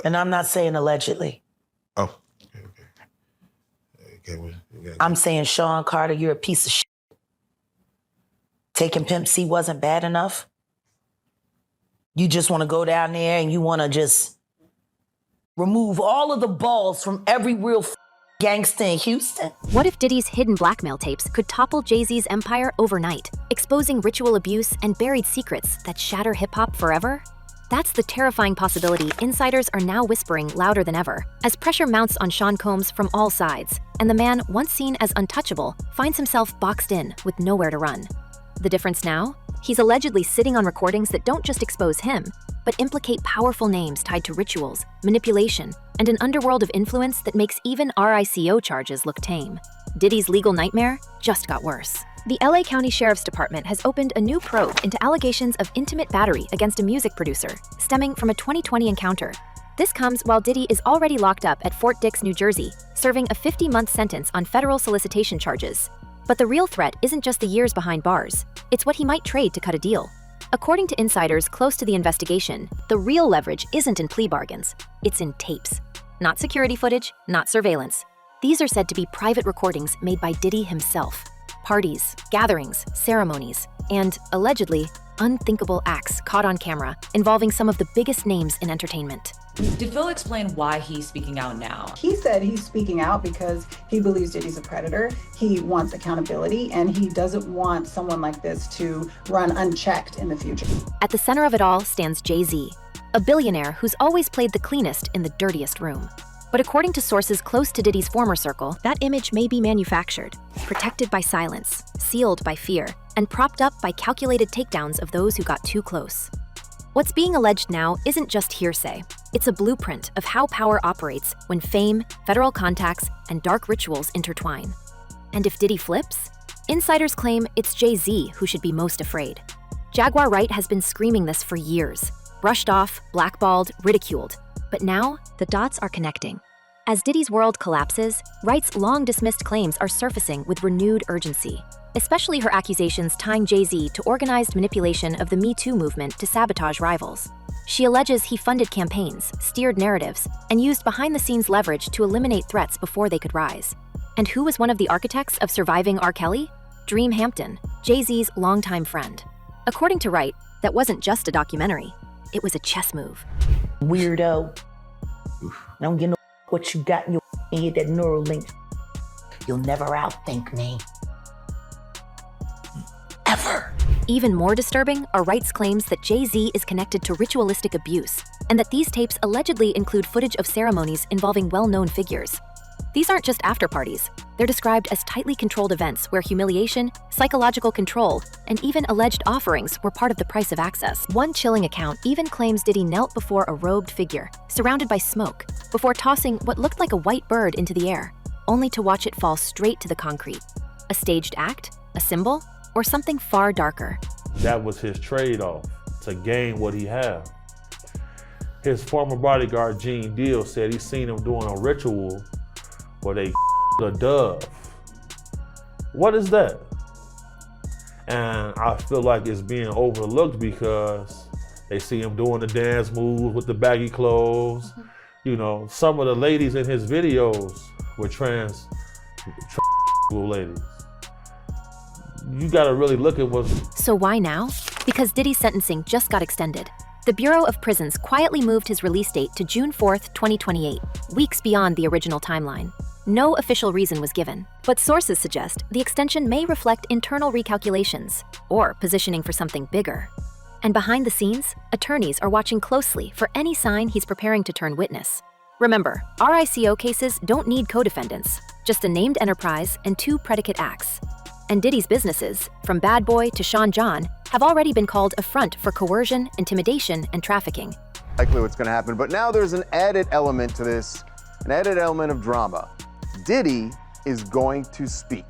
And I'm not saying allegedly. Oh, okay. I'm saying, Sean Carter, you're a piece of shit. Taking Pimp C wasn't bad enough. You just want to go down there and you want to just remove all of the balls from every real gangster in Houston. What if Diddy's hidden blackmail tapes could topple Jay-Z's empire overnight, exposing ritual abuse and buried secrets that shatter hip-hop forever? That's the terrifying possibility insiders are now whispering louder than ever, as pressure mounts on Sean Combs from all sides, and the man once seen as untouchable finds himself boxed in with nowhere to run. The difference now? He's allegedly sitting on recordings that don't just expose him, but implicate powerful names tied to rituals, manipulation, and an underworld of influence that makes even RICO charges look tame. Diddy's legal nightmare just got worse. The LA County Sheriff's Department has opened a new probe into allegations of intimate battery against a music producer, stemming from a 2020 encounter. This comes while Diddy is already locked up at Fort Dix, New Jersey, serving a 50-month sentence on federal solicitation charges. But the real threat isn't just the years behind bars, it's what he might trade to cut a deal. According to insiders close to the investigation, the real leverage isn't in plea bargains, it's in tapes. Not security footage, not surveillance. These are said to be private recordings made by Diddy himself. Parties, gatherings, ceremonies, and, allegedly, unthinkable acts caught on camera involving some of the biggest names in entertainment. Did Phil explain why he's speaking out now? He said he's speaking out because he believes Diddy's a predator. He wants accountability, and he doesn't want someone like this to run unchecked in the future. At the center of it all stands Jay-Z, a billionaire who's always played the cleanest in the dirtiest room. But according to sources close to Diddy's former circle, that image may be manufactured, protected by silence, sealed by fear, and propped up by calculated takedowns of those who got too close. What's being alleged now isn't just hearsay. It's a blueprint of how power operates when fame, federal contacts, and dark rituals intertwine. And if Diddy flips, insiders claim it's Jay-Z who should be most afraid. Jaguar Wright has been screaming this for years, brushed off, blackballed, ridiculed. But now, the dots are connecting. As Diddy's world collapses, Wright's long-dismissed claims are surfacing with renewed urgency, especially her accusations tying Jay-Z to organized manipulation of the Me Too movement to sabotage rivals. She alleges he funded campaigns, steered narratives, and used behind-the-scenes leverage to eliminate threats before they could rise. And who was one of the architects of surviving R. Kelly? Dream Hampton, Jay-Z's longtime friend. According to Wright, that wasn't just a documentary. It was a chess move. Weirdo. I don't get no what you got in your head, that neural link. You'll never outthink me. Ever. Even more disturbing are Wright's claims that Jay-Z is connected to ritualistic abuse, and that these tapes allegedly include footage of ceremonies involving well-known figures. These aren't just after-parties. They're described as tightly controlled events where humiliation, psychological control, and even alleged offerings were part of the price of access. One chilling account even claims Diddy knelt before a robed figure, surrounded by smoke, before tossing what looked like a white bird into the air, only to watch it fall straight to the concrete. A staged act? A symbol? Or something far darker? That was his trade-off to gain what he had. His former bodyguard, Gene Deal, said he seen him doing a ritual where they a dove. What is that? And I feel like it's being overlooked because they see him doing the dance moves with the baggy clothes. You know, some of the ladies in his videos were trans ladies. You gotta really look at what's... So why now? Because Diddy's sentencing just got extended. The Bureau of Prisons quietly moved his release date to June 4th, 2028, weeks beyond the original timeline. No official reason was given, but sources suggest the extension may reflect internal recalculations or positioning for something bigger. And behind the scenes, attorneys are watching closely for any sign he's preparing to turn witness. Remember, RICO cases don't need co-defendants, just a named enterprise and 2 predicate acts. And Diddy's businesses, from Bad Boy to Sean John, have already been called a front for coercion, intimidation, and trafficking. Likely what's going to happen, but now there's an added element to this, an added element of drama. Diddy is going to speak.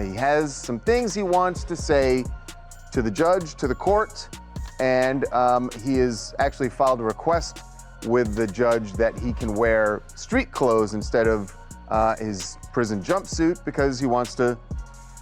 He has some things he wants to say to the judge, to the court, and he has actually filed a request with the judge that he can wear street clothes instead of his prison jumpsuit because he wants to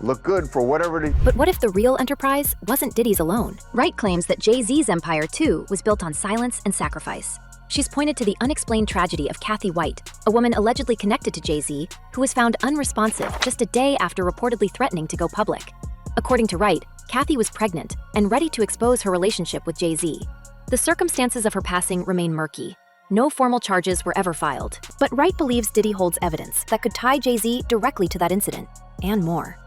look good for whatever it is. But what if the real enterprise wasn't Diddy's alone? Wright claims that Jay-Z's empire, too, was built on silence and sacrifice. She's pointed to the unexplained tragedy of Kathy White, a woman allegedly connected to Jay-Z, who was found unresponsive just a day after reportedly threatening to go public. According to Wright, Kathy was pregnant and ready to expose her relationship with Jay-Z. The circumstances of her passing remain murky. No formal charges were ever filed, but Wright believes Diddy holds evidence that could tie Jay-Z directly to that incident, and more.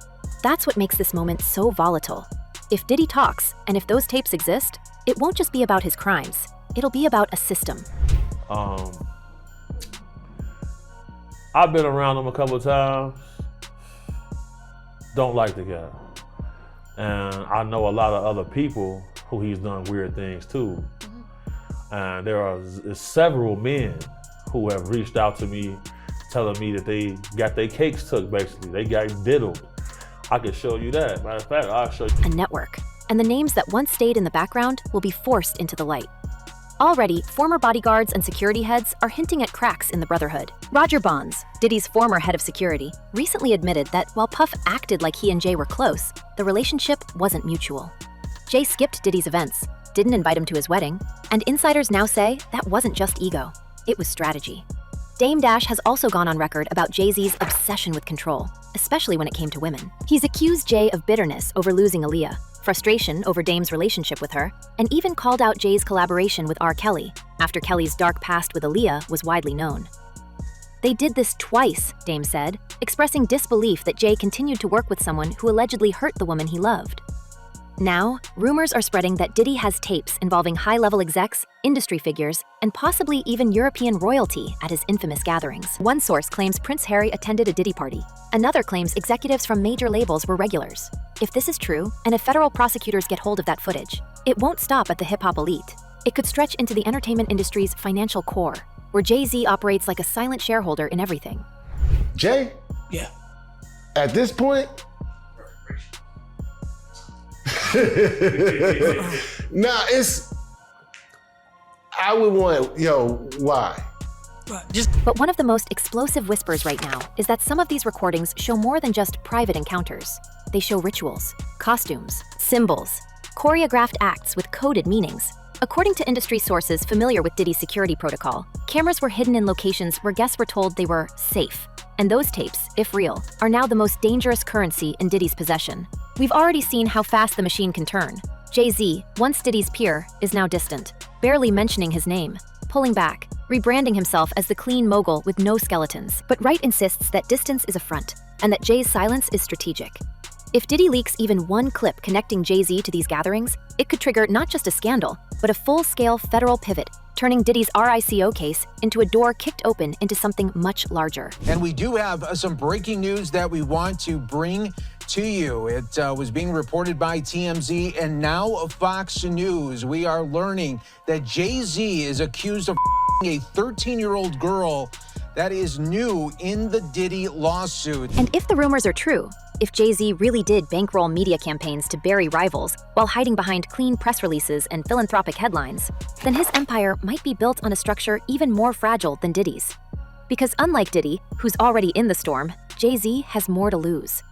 That's what makes this moment so volatile. If Diddy talks, and if those tapes exist, it won't just be about his crimes. It'll be about a system. I've been around him a couple of times. Don't like the guy. And I know a lot of other people who he's done weird things to. And there are several men who have reached out to me telling me that they got their cakes took, basically. They got diddled. I can show you that. Matter of fact, I'll show you. A network. And the names that once stayed in the background will be forced into the light. Already, former bodyguards and security heads are hinting at cracks in the brotherhood. Roger Bonds, Diddy's former head of security, recently admitted that while Puff acted like he and Jay were close, the relationship wasn't mutual. Jay skipped Diddy's events, didn't invite him to his wedding, and insiders now say that wasn't just ego, it was strategy. Dame Dash has also gone on record about Jay-Z's obsession with control, especially when it came to women. He's accused Jay of bitterness over losing Aaliyah, frustration over Dame's relationship with her, and even called out Jay's collaboration with R. Kelly, after Kelly's dark past with Aaliyah was widely known. They did this twice, Dame said, expressing disbelief that Jay continued to work with someone who allegedly hurt the woman he loved. Now, rumors are spreading that Diddy has tapes involving high-level execs, industry figures, and possibly even European royalty at his infamous gatherings. One source claims Prince Harry attended a Diddy party. Another claims executives from major labels were regulars. If this is true, and if federal prosecutors get hold of that footage, it won't stop at the hip-hop elite. It could stretch into the entertainment industry's financial core, where Jay-Z operates like a silent shareholder in everything. Jay? Yeah. At this point? I would want, why? But one of the most explosive whispers right now is that some of these recordings show more than just private encounters. They show rituals, costumes, symbols, choreographed acts with coded meanings. According to industry sources familiar with Diddy's security protocol, cameras were hidden in locations where guests were told they were safe. And those tapes, if real, are now the most dangerous currency in Diddy's possession. We've already seen how fast the machine can turn. Jay-Z, once Diddy's peer, is now distant, barely mentioning his name, pulling back, rebranding himself as the clean mogul with no skeletons. But Wright insists that distance is a front, and that Jay's silence is strategic. If Diddy leaks even one clip connecting Jay-Z to these gatherings, it could trigger not just a scandal, but a full-scale federal pivot, turning Diddy's RICO case into a door kicked open into something much larger. And we do have some breaking news that we want to bring to you. It was being reported by TMZ and now Fox News. We are learning that Jay-Z is accused of a 13-year-old girl. That is new in the Diddy lawsuit. And if the rumors are true, if Jay-Z really did bankroll media campaigns to bury rivals while hiding behind clean press releases and philanthropic headlines, then his empire might be built on a structure even more fragile than Diddy's. Because unlike Diddy, who's already in the storm, Jay-Z has more to lose.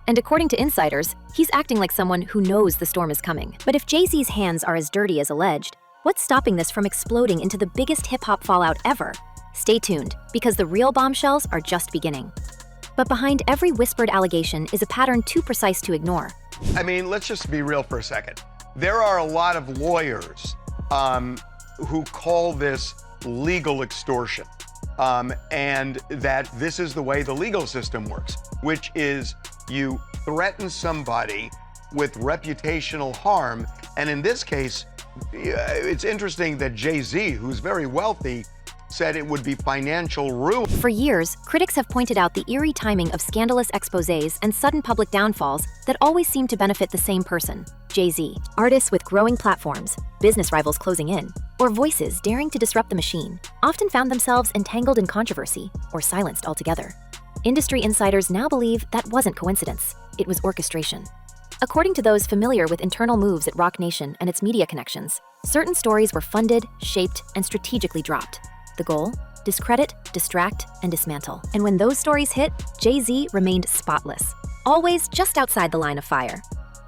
And according to insiders, he's acting like someone who knows the storm is coming. But if Jay-Z's hands are as dirty as alleged, what's stopping this from exploding into the biggest hip-hop fallout ever? Stay tuned, because the real bombshells are just beginning. But behind every whispered allegation is a pattern too precise to ignore. I mean, let's just be real for a second. There are a lot of lawyers who call this legal extortion, and that this is the way the legal system works, which is you threaten somebody with reputational harm, and in this case, it's interesting that Jay-Z, who's very wealthy, said it would be financial ruin. For years, critics have pointed out the eerie timing of scandalous exposés and sudden public downfalls that always seem to benefit the same person, Jay-Z. Artists with growing platforms, business rivals closing in, or voices daring to disrupt the machine often found themselves entangled in controversy or silenced altogether. Industry insiders now believe that wasn't coincidence, it was orchestration. According to those familiar with internal moves at Roc Nation and its media connections, certain stories were funded, shaped, and strategically dropped. The goal? Discredit, distract, and dismantle. And when those stories hit, Jay-Z remained spotless, always just outside the line of fire.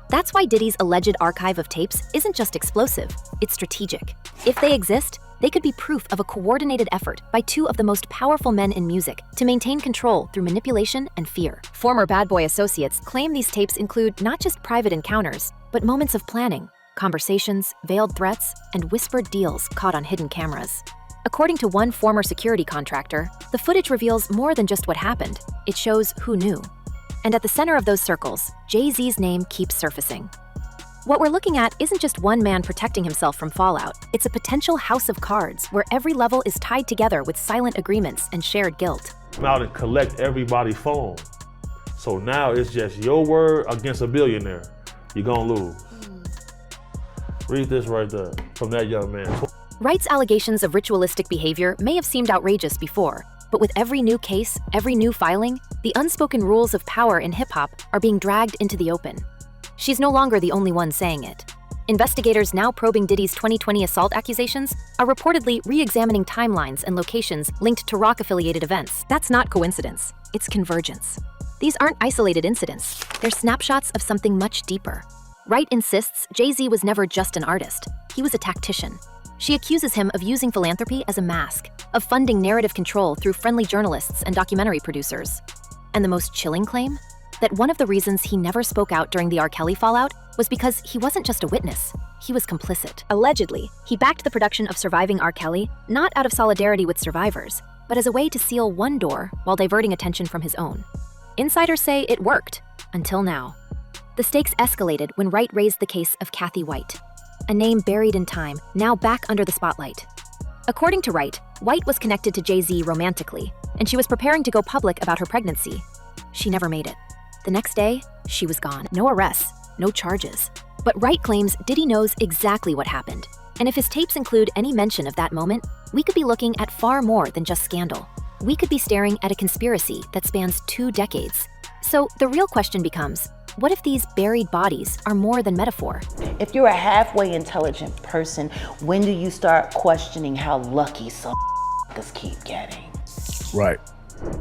That's why Diddy's alleged archive of tapes isn't just explosive, it's strategic. If they exist, They could be proof of a coordinated effort by two of the most powerful men in music to maintain control through manipulation and fear. Former Bad Boy associates claim these tapes include not just private encounters, but moments of planning, conversations, veiled threats, and whispered deals caught on hidden cameras. According to one former security contractor, the footage reveals more than just what happened. It shows who knew. And at the center of those circles, Jay-Z's name keeps surfacing. What we're looking at isn't just one man protecting himself from fallout. It's a potential house of cards where every level is tied together with silent agreements and shared guilt. Come out and collect everybody's phone. So now it's just your word against a billionaire. You're gonna lose. Read this right there from that young man. Wright's allegations of ritualistic behavior may have seemed outrageous before, but with every new case, every new filing, the unspoken rules of power in hip-hop are being dragged into the open. She's no longer the only one saying it. Investigators now probing Diddy's 2020 assault accusations are reportedly re-examining timelines and locations linked to rock-affiliated events. That's not coincidence, it's convergence. These aren't isolated incidents, they're snapshots of something much deeper. Wright insists Jay-Z was never just an artist, he was a tactician. She accuses him of using philanthropy as a mask, of funding narrative control through friendly journalists and documentary producers. And the most chilling claim? That one of the reasons he never spoke out during the R. Kelly fallout was because he wasn't just a witness, he was complicit. Allegedly, he backed the production of Surviving R. Kelly not out of solidarity with survivors, but as a way to seal one door while diverting attention from his own. Insiders say it worked, until now. The stakes escalated when Wright raised the case of Kathy White, a name buried in time, now back under the spotlight. According to Wright, White was connected to Jay-Z romantically, and she was preparing to go public about her pregnancy. She never made it. The next day, she was gone. No arrests, no charges. But Wright claims Diddy knows exactly what happened. And if his tapes include any mention of that moment, we could be looking at far more than just scandal. We could be staring at a conspiracy that spans 2 decades. So the real question becomes, what if these buried bodies are more than metaphor? If you're a halfway intelligent person, when do you start questioning how lucky some keep getting? Right.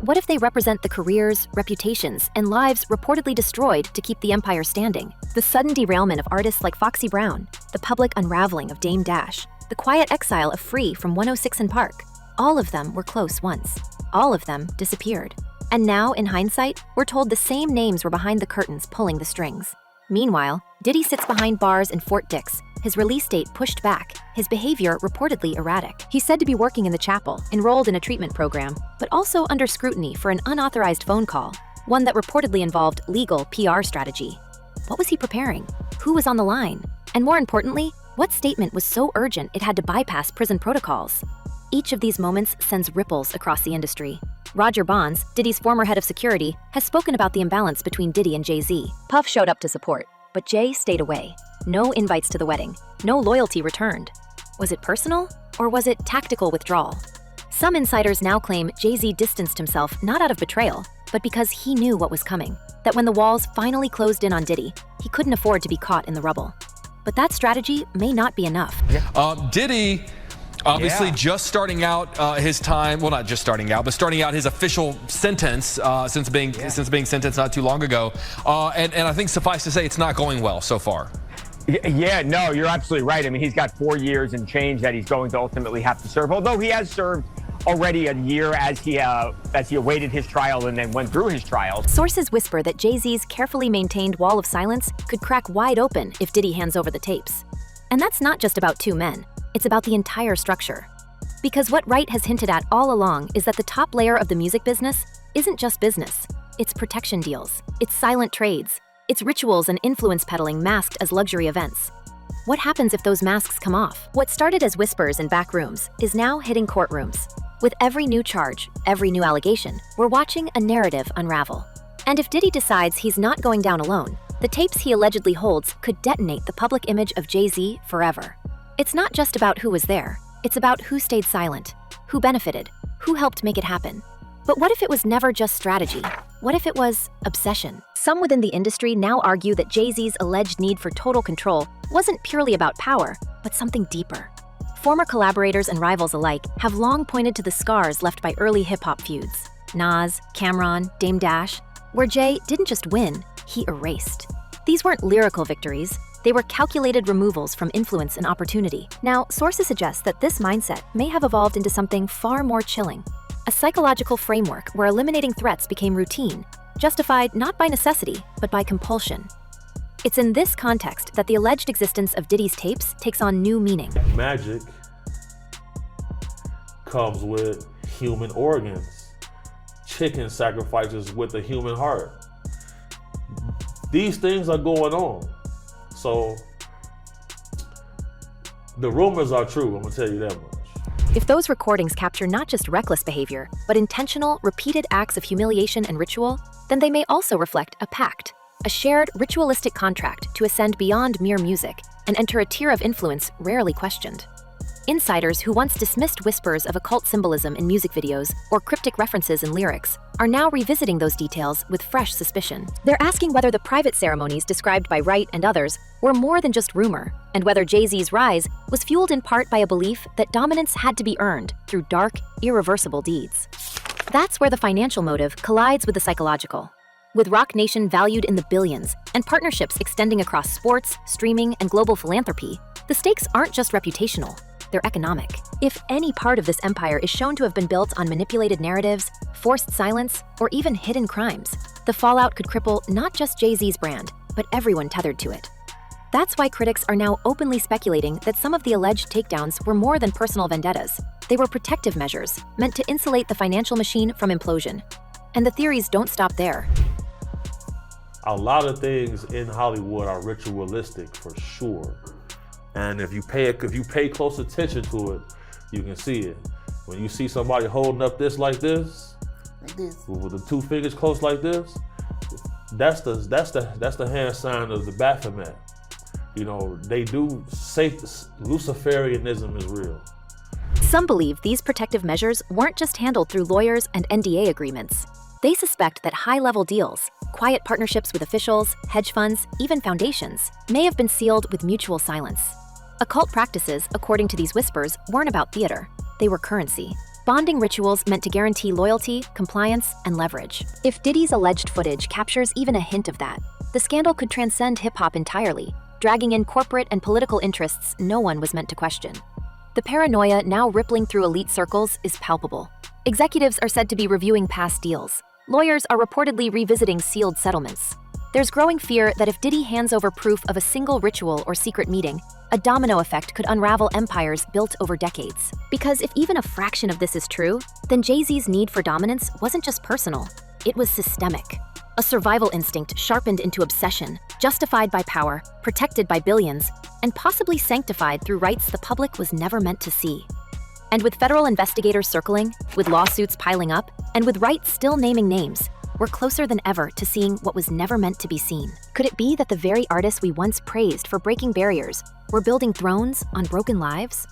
What if they represent the careers, reputations, and lives reportedly destroyed to keep the empire standing? The sudden derailment of artists like Foxy Brown, the public unraveling of Dame Dash, the quiet exile of Free from 106 and Park. All of them were close once. All of them disappeared. And now, in hindsight, we're told the same names were behind the curtains pulling the strings. Meanwhile, Diddy sits behind bars in Fort Dix, his release date pushed back, his behavior reportedly erratic. He's said to be working in the chapel, enrolled in a treatment program, but also under scrutiny for an unauthorized phone call, one that reportedly involved legal PR strategy. What was he preparing? Who was on the line? And more importantly, what statement was so urgent it had to bypass prison protocols? Each of these moments sends ripples across the industry. Roger Bonds, Diddy's former head of security, has spoken about the imbalance between Diddy and Jay-Z. Puff showed up to support, but Jay stayed away. No invites to the wedding, no loyalty returned. Was it personal, or was it tactical withdrawal? Some insiders now claim Jay-Z distanced himself not out of betrayal, but because he knew what was coming, that when the walls finally closed in on Diddy, he couldn't afford to be caught in the rubble. But that strategy may not be enough. Diddy obviously just starting out his time, well, not just starting out, but starting out his official sentence since being sentenced not too long ago. And I think suffice to say, it's not going well so far. Yeah, no, you're absolutely right. I mean, he's got 4 years and change that he's going to ultimately have to serve, although he has served already a year as he awaited his trial and then went through his trial. Sources whisper that Jay-Z's carefully maintained wall of silence could crack wide open if Diddy hands over the tapes. And that's not just about 2 men. It's about the entire structure. Because what Wright has hinted at all along is that the top layer of the music business isn't just business. It's protection deals, it's silent trades, it's rituals and influence peddling masked as luxury events. What happens if those masks come off? What started as whispers in back rooms is now hitting courtrooms. With every new charge, every new allegation, we're watching a narrative unravel. And if Diddy decides he's not going down alone, the tapes he allegedly holds could detonate the public image of Jay-Z forever. It's not just about who was there, it's about who stayed silent, who benefited, who helped make it happen. But what if it was never just strategy? What if it was obsession? Some within the industry now argue that Jay-Z's alleged need for total control wasn't purely about power, but something deeper. Former collaborators and rivals alike have long pointed to the scars left by early hip-hop feuds. Nas, Cameron, Dame Dash, where Jay didn't just win, he erased. These weren't lyrical victories, They were calculated removals from influence and opportunity. Now, sources suggest that this mindset may have evolved into something far more chilling. A psychological framework where eliminating threats became routine, justified not by necessity, but by compulsion. It's in this context that the alleged existence of Diddy's tapes takes on new meaning. Magic comes with human organs. Chicken sacrifices with a human heart. These things are going on. So the rumors are true, I'm gonna tell you that much. If those recordings capture not just reckless behavior, but intentional, repeated acts of humiliation and ritual, then they may also reflect a pact, a shared ritualistic contract to ascend beyond mere music and enter a tier of influence rarely questioned. Insiders who once dismissed whispers of occult symbolism in music videos or cryptic references in lyrics are now revisiting those details with fresh suspicion. They're asking whether the private ceremonies described by Wright and others were more than just rumor, and whether Jay-Z's rise was fueled in part by a belief that dominance had to be earned through dark, irreversible deeds. That's where the financial motive collides with the psychological. With Roc Nation valued in the billions and partnerships extending across sports, streaming, and global philanthropy, the stakes aren't just reputational. They're economic. If any part of this empire is shown to have been built on manipulated narratives, forced silence, or even hidden crimes, the fallout could cripple not just Jay-Z's brand, but everyone tethered to it. That's why critics are now openly speculating that some of the alleged takedowns were more than personal vendettas. They were protective measures meant to insulate the financial machine from implosion. And the theories don't stop there. A lot of things in Hollywood are ritualistic for sure. And if you pay close attention to it, you can see it. When you see somebody holding up this, with the two fingers close like this, that's the hand sign of the Baphomet. You know, they do say Luciferianism is real. Some believe these protective measures weren't just handled through lawyers and NDA agreements. They suspect that high-level deals, quiet partnerships with officials, hedge funds, even foundations, may have been sealed with mutual silence. Occult practices, according to these whispers, weren't about theater. They were currency. Bonding rituals meant to guarantee loyalty, compliance, and leverage. If Diddy's alleged footage captures even a hint of that, the scandal could transcend hip-hop entirely, dragging in corporate and political interests no one was meant to question. The paranoia now rippling through elite circles is palpable. Executives are said to be reviewing past deals. Lawyers are reportedly revisiting sealed settlements. There's growing fear that if Diddy hands over proof of a single ritual or secret meeting, a domino effect could unravel empires built over decades. Because if even a fraction of this is true, then Jay-Z's need for dominance wasn't just personal, it was systemic. A survival instinct sharpened into obsession, justified by power, protected by billions, and possibly sanctified through rights the public was never meant to see. And with federal investigators circling, with lawsuits piling up, and with Wright still naming names, we're closer than ever to seeing what was never meant to be seen. Could it be that the very artists we once praised for breaking barriers were building thrones on broken lives?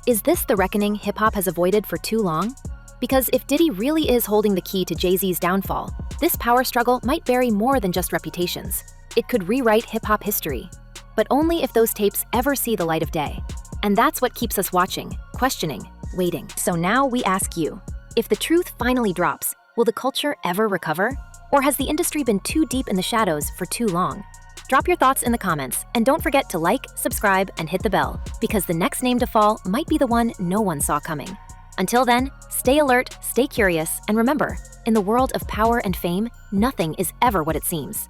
Is this the reckoning hip-hop has avoided for too long? Because if Diddy really is holding the key to Jay-Z's downfall, this power struggle might bury more than just reputations. It could rewrite hip-hop history, but only if those tapes ever see the light of day. And that's what keeps us watching, questioning, waiting. So now we ask you, if the truth finally drops, will the culture ever recover? Or has the industry been too deep in the shadows for too long? Drop your thoughts in the comments, and don't forget to like, subscribe, and hit the bell, because the next name to fall might be the one no one saw coming. Until then, stay alert, stay curious, and remember, in the world of power and fame, nothing is ever what it seems.